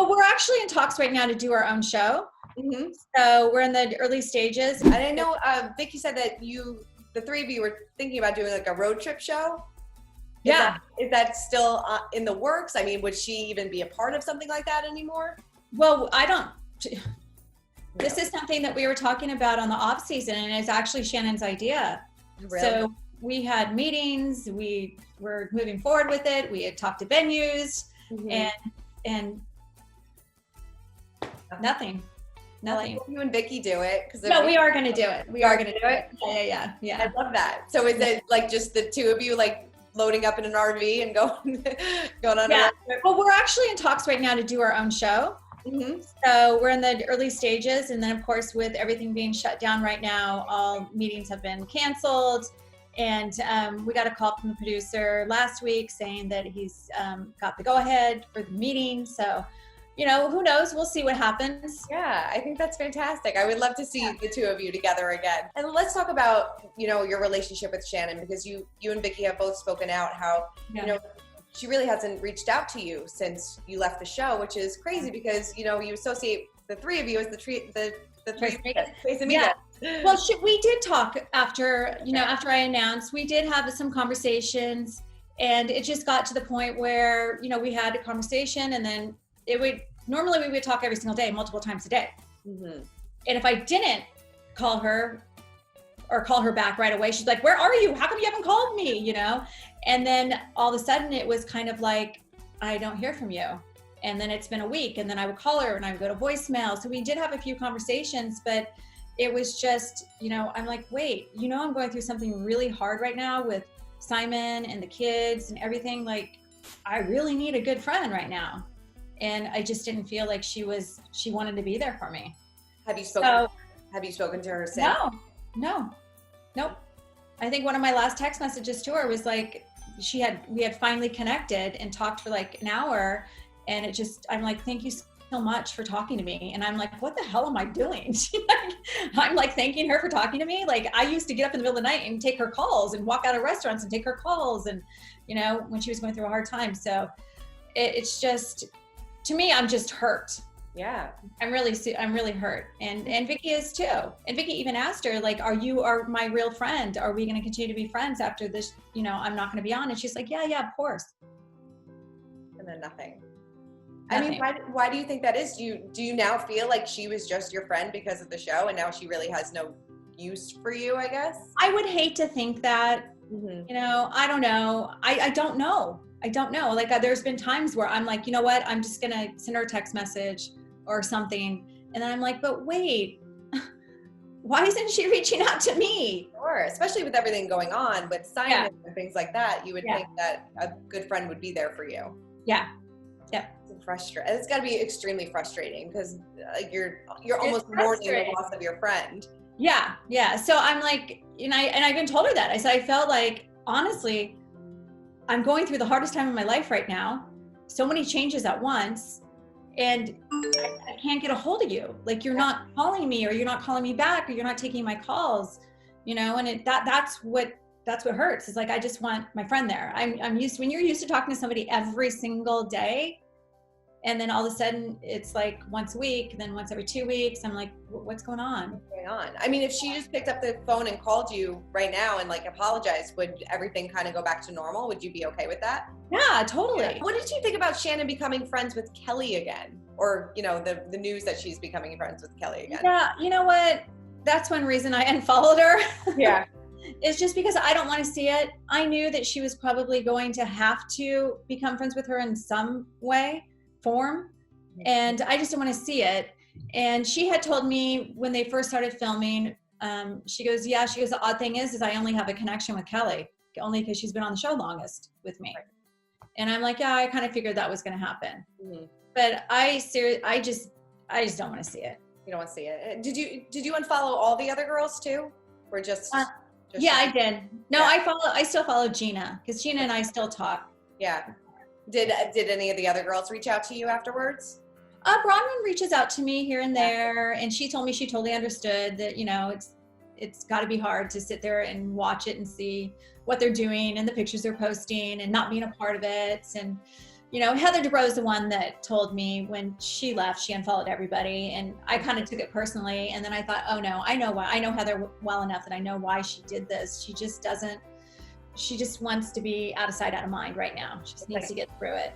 Well, we're actually in talks right now to do our own show. Mm-hmm. So we're in the early stages. And I know Vicki said that the three of you were thinking about doing like a road trip show. Is that still in the works? I mean, would she even be a part of something like that anymore? Well, this is something that we were talking about on the off season, and it's actually Shannon's idea. Really? So we had meetings, we were moving forward with it. We had talked to venues, and nothing. Like, you and Vicki do it. No, we are going to do it. We are going to do it. Yeah. I love that. So is it like just the two of you like loading up in an RV and going on a road trip? Well, we're actually in talks right now to do our own show. So we're in the early stages, and then of course with everything being shut down right now, all meetings have been canceled, and we got a call from the producer last week saying that he's got the go-ahead for the meeting. So who knows, we'll see what happens. Yeah, I think that's fantastic. I would love to see the two of you together again. And let's talk about your relationship with Shannon, because you and Vicki have both spoken out how she really hasn't reached out to you since you left the show, which is crazy because, you associate the three of you as the three Yeah. Well, we did talk after I announced. We did have some conversations, and it just got to the point where, we had a conversation, and then normally we would talk every single day, multiple times a day. And if I didn't call her or call her back right away, she's like, where are you? How come you haven't called me? And then all of a sudden it was kind of like, I don't hear from you. And then it's been a week, and then I would call her and I would go to voicemail. So we did have a few conversations, but it was just, I'm like, wait, I'm going through something really hard right now with Simon and the kids and everything. Like, I really need a good friend right now. And I just didn't feel like she wanted to be there for me. Have you spoken to her since? Nope. I think one of my last text messages to her was like, we had finally connected and talked for like an hour, and I'm like, thank you so much for talking to me. And I'm like, what the hell am I doing? I'm like thanking her for talking to me. Like, I used to get up in the middle of the night and take her calls and walk out of restaurants and take her calls, and when she was going through a hard time. So it's just, to me, I'm just hurt. Yeah. I'm really hurt. And Vicki is too. And Vicki even asked her, like, you are my real friend. Are we going to continue to be friends after this? I'm not going to be on. And she's like, yeah, of course. And then nothing. I mean, why do you think that is? Do you now feel like she was just your friend because of the show, and now she really has no use for you, I guess? I would hate to think that, I don't know. I don't know. I don't know. Like, there's been times where I'm like, you know what? I'm just going to send her a text message or something. And then I'm like, but wait, why isn't she reaching out to me? Sure. Especially with everything going on with Simon and things like that, you would think that a good friend would be there for you. Yeah. It's got to be extremely frustrating because you're almost mourning the loss of your friend. Yeah. So I'm like, and I even told her that. I said, I felt like, honestly, I'm going through the hardest time of my life right now. So many changes at once, and I can't get a hold of you. Like, you're not calling me, or you're not calling me back, or you're not taking my calls, and that's what hurts. It's like, I just want my friend there. when you're used to talking to somebody every single day, and then all of a sudden it's like once a week, and then once every 2 weeks, I'm like, what's going on? I mean, if she just picked up the phone and called you right now and like apologized, would everything kind of go back to normal? Would you be okay with that? Yeah, totally. Yeah. What did you think about Shannon becoming friends with Kelly again? Or, the news that she's becoming friends with Kelly again? Yeah, you know what? That's one reason I unfollowed her. Yeah. It's just because I don't want to see it. I knew that she was probably going to have to become friends with her in some form, and I just didn't want to see it. And she had told me when they first started filming, she goes, the odd thing is I only have a connection with Kelly, only because she's been on the show longest with me. Right. And I'm like, yeah, I kind of figured that was going to happen. But I just don't want to see it. You don't want to see it. Did you unfollow all the other girls too? Or just yeah, I did. No, yeah. I still follow Gina, because Gina and I still talk. Yeah. Did any of the other girls reach out to you afterwards? Bronwyn reaches out to me here and there, and she told me she totally understood that, it's got to be hard to sit there and watch it and see what they're doing and the pictures they're posting and not being a part of it. And, you know, Heather Dubrow is the one that told me when she left, she unfollowed everybody, and I kind of took it personally. And then I thought, oh no, I know why. I know Heather well enough that I know why she did this. She just wants to be out of sight, out of mind right now. She just needs to get through it.